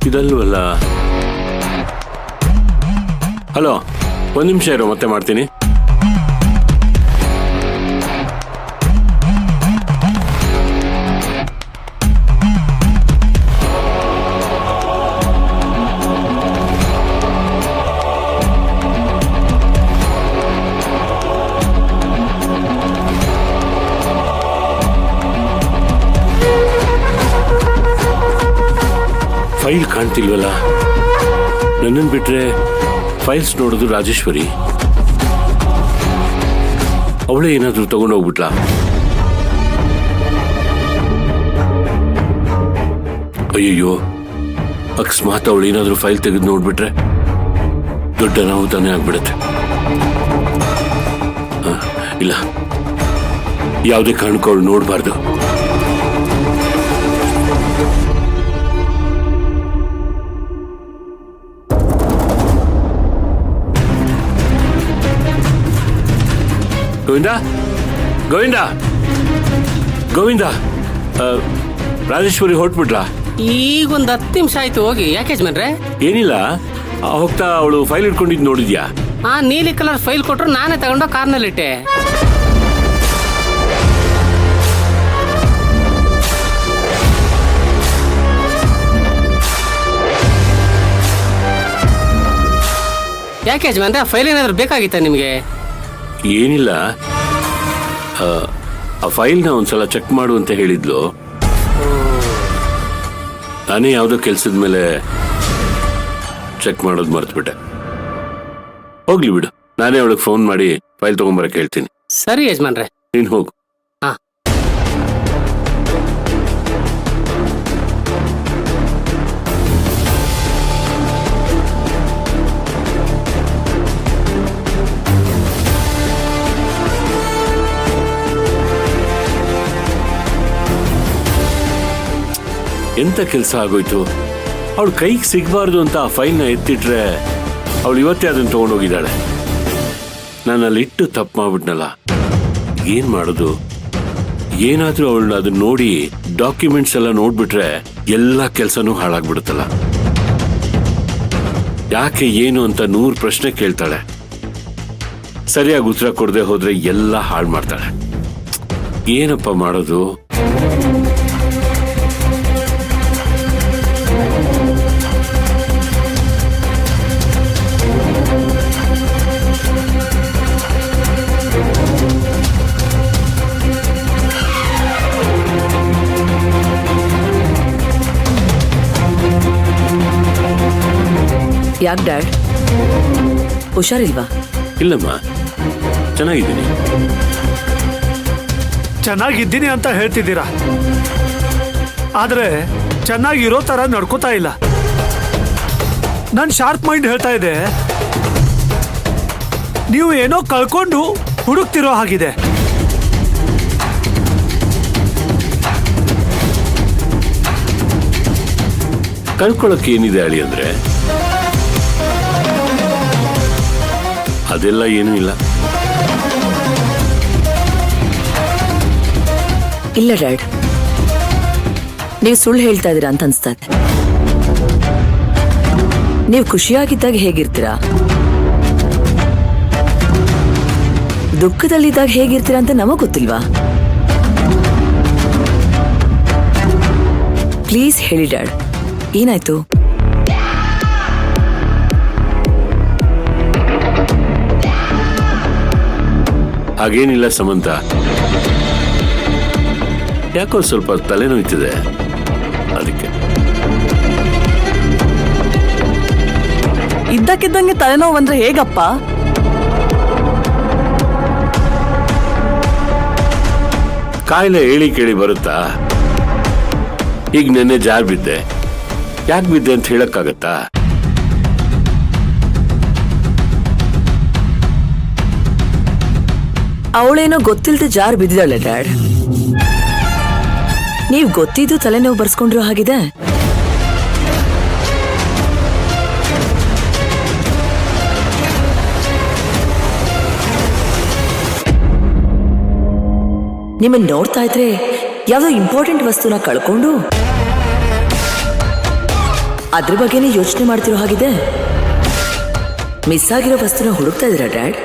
ಇದಲ್ವಲ್ಲ. Hello, ಒಂದು ನಿಮಿಷ ಇರೋ, ಮತ್ತೆ ಮಾಡ್ತೀನಿ. ಫೈಲ್ ಕಾಣ್ತಿಲ್ವಲ್ಲ. ನನ್ನನ್ನು ಬಿಟ್ರೆ ಫೈಲ್ಸ್ ನೋಡೋದು ರಾಜೇಶ್ವರಿ. ಅವಳೇ ಏನಾದರೂ ತಗೊಂಡೋಗ್ಬಿಟ್ಲಾ? ಅಯ್ಯಯ್ಯೋ, ಅಕಸ್ಮಾತ್ ಅವಳು ಏನಾದರೂ ಫೈಲ್ ತೆಗೆದು ನೋಡ್ಬಿಟ್ರೆ ದೊಡ್ಡ ಅನಾಹುತಾನೇ ಆಗ್ಬಿಡತ್ತೆ. ಇಲ್ಲ, ಯಾವುದೇ ಕಾರಣಕ್ಕೂ ಅವಳು ನೋಡಬಾರ್ದು. ಗೋವಿಂದ, ಗೋವಿಂದ, ಗೋವಿಂದ, ರಾಜೇಶ್ವರಿ ಹೊರಟ್ಬಿಟ್ಲಾ? ಈಗ ಒಂದು 10 ನಿಮಿಷ ಆಯ್ತು ಹೋಗಿ. ಯಾಕೆ ಯಜಮಾನ್ರೆ? ಏನಿಲ್ಲ, ಹೋಗ್ತಾ ಅವಳು ಫೈಲ್ ಇಟ್ಕೊಂಡಿದ್ದು ನೋಡಿದ್ಯಾ? ನೀಲಿ ಕಲರ್ ಫೈಲ್ ಕೊಟ್ರು, ನಾನೇ ತಗೊಂಡು ಕಾರ್ನಲ್ಲಿಟ್ಟೆ. ಯಾಕೆ ಯಜಮಾನ್ರೆ, ಫೈಲ್ ಏನಾದ್ರು ಬೇಕಾಗಿತ್ತ ನಿಮಗೆ? ಏನಿಲ್ಲ, ಆ ಫೈಲ್ನ ಒಂದ್ಸಲ ಚೆಕ್ ಮಾಡು ಅಂತ ಹೇಳಿದ್ಲು. ನಾನೇ ಯಾವುದೋ ಕೆಲ್ಸದ ಮೇಲೆ ಚೆಕ್ ಮಾಡೋದು ಮರ್ತ್ಬಿಟ್ಟೆ. ಹೋಗ್ಲಿ ಬಿಡು, ನಾನೇ ಅವಳಿಗೆ ಫೋನ್ ಮಾಡಿ ಫೈಲ್ ತಗೊಂಬರಕ್ಕೆ ಹೇಳ್ತೀನಿ. ಸರಿ ಯಜಮಾನ್ರೆ, ನೀನು ಹೋಗು. ಎಂತ ಕೆಲಸ ಆಗೋಯ್ತು. ಅವಳು ಕೈಗೆ ಸಿಗಬಾರ್ದು ಅಂತ ಆ ಫೈಲ್ನ ಎತ್ತಿಟ್ರೆ ಅವಳು ಇವತ್ತೇ ಅದನ್ನು ತಗೊಂಡೋಗಿದ್ದಾಳೆ. ನಾನು ಅಲ್ಲಿಟ್ಟು ತಪ್ಪು ಮಾಡ್ಬಿಟ್ನಲ್ಲ, ಏನ್ ಮಾಡೋದು? ಏನಾದ್ರೂ ಅವಳನ್ನ ಅದನ್ನ ನೋಡಿ ಡಾಕ್ಯುಮೆಂಟ್ಸ್ ಎಲ್ಲ ನೋಡ್ಬಿಟ್ರೆ ಎಲ್ಲ ಕೆಲಸನೂ ಹಾಳಾಗ್ಬಿಡುತ್ತಲ್ಲ. ಯಾಕೆ ಏನು ಅಂತ 100 ಪ್ರಶ್ನೆ ಕೇಳ್ತಾಳೆ. ಸರಿಯಾಗಿ ಉತ್ತರ ಕೊಡದೆ ಹೋದ್ರೆ ಎಲ್ಲ ಹಾಳು ಮಾಡ್ತಾಳೆ. ಏನಪ್ಪ ಮಾಡೋದು? ಯಾಕೆ ಡ್ಯಾಡ್, ಹುಷಾರಿಲ್ವಾ? ಇಲ್ಲಮ್ಮ, ಚೆನ್ನಾಗಿದ್ದೀನಿ. ಚೆನ್ನಾಗಿದ್ದೀನಿ ಅಂತ ಹೇಳ್ತಿದ್ದೀರಾ, ಆದ್ರೆ ಚೆನ್ನಾಗಿರೋ ತರ ನಡ್ಕೋತಾ ಇಲ್ಲ. ನನ್ ಶಾರ್ಪ್ ಮೈಂಡ್ ಹೇಳ್ತಾ ಇದೆ ನೀವು ಏನೋ ಕಳ್ಕೊಂಡು ಹುಡುಕ್ತಿರೋ ಹಾಗಿದೆ. ಕಳ್ಕೊಳಕ್ಕೆ ಏನಿದೆ ಅಳಿ ಅಂದ್ರೆ? ಅದೆಲ್ಲ ಏನೂ ಇಲ್ಲ. ಇಲ್ಲ ಡ್ಯಾಡ್, ನೀವು ಸುಳ್ಳು ಹೇಳ್ತಾ ಇದ್ದೀರಾ ಅಂತ ಅನ್ಸ್ತಾ ಇದೆ. ನೀವು ಖುಷಿಯಾಗಿದ್ದಾಗ ಹೇಗಿರ್ತೀರಾ, ದುಃಖದಲ್ಲಿದ್ದಾಗ ಹೇಗಿರ್ತೀರಾ ಅಂತ ನಮಗ್ ಗೊತ್ತಿಲ್ವಾ? ಪ್ಲೀಸ್ ಹೇಳಿ ಡ್ಯಾಡ್, ಏನಾಯ್ತು? ಹಾಗೇನಿಲ್ಲ ಸಮಂತ, ಯಾಕೋ ಸ್ವಲ್ಪ ತಲೆನೋಯ್ತಿದೆ, ಅದಕ್ಕೆ. ಇದ್ದಕ್ಕಿದ್ದಂಗೆ ತಲೆನೋವು ಅಂದ್ರೆ ಹೇಗಪ್ಪ? ಕಾಯಿಲೆ ಹೇಳಿ ಕೇಳಿ ಬರುತ್ತಾ? ಈಗ ನೆನ್ನೆ ಜಾರ್ ಬಿದ್ದೆ, ಯಾಕೆ ಬಿದ್ದೆ ಅಂತ ಹೇಳಕ್ಕಾಗತ್ತಾ? ಅವಳೇನೋ ಗೊತ್ತಿಲ್ಲದೆ ಜಾರ್ ಬಿದ್ದಿದ್ದಾಳೆ ಡ್ಯಾಡ್. ನೀವ್ ಗೊತ್ತಿದ್ದು ತಲೆನೋವು ಬರ್ಸ್ಕೊಂಡ್ರು ಹಾಗಿದೆ. ನಿಮ್ಮನ್ನ ನೋಡ್ತಾ ಇದ್ರೆ ಯಾವ್ದೋ ಇಂಪಾರ್ಟೆಂಟ್ ವಸ್ತುನ ಕಳ್ಕೊಂಡು ಅದ್ರ ಬಗ್ಗೆನೇ ಯೋಚನೆ ಮಾಡ್ತಿರೋ ಹಾಗಿದೆ. ಮಿಸ್ ಆಗಿರೋ ವಸ್ತುನ ಹುಡುಕ್ತಾ ಇದೀರಾ ಡ್ಯಾಡ್?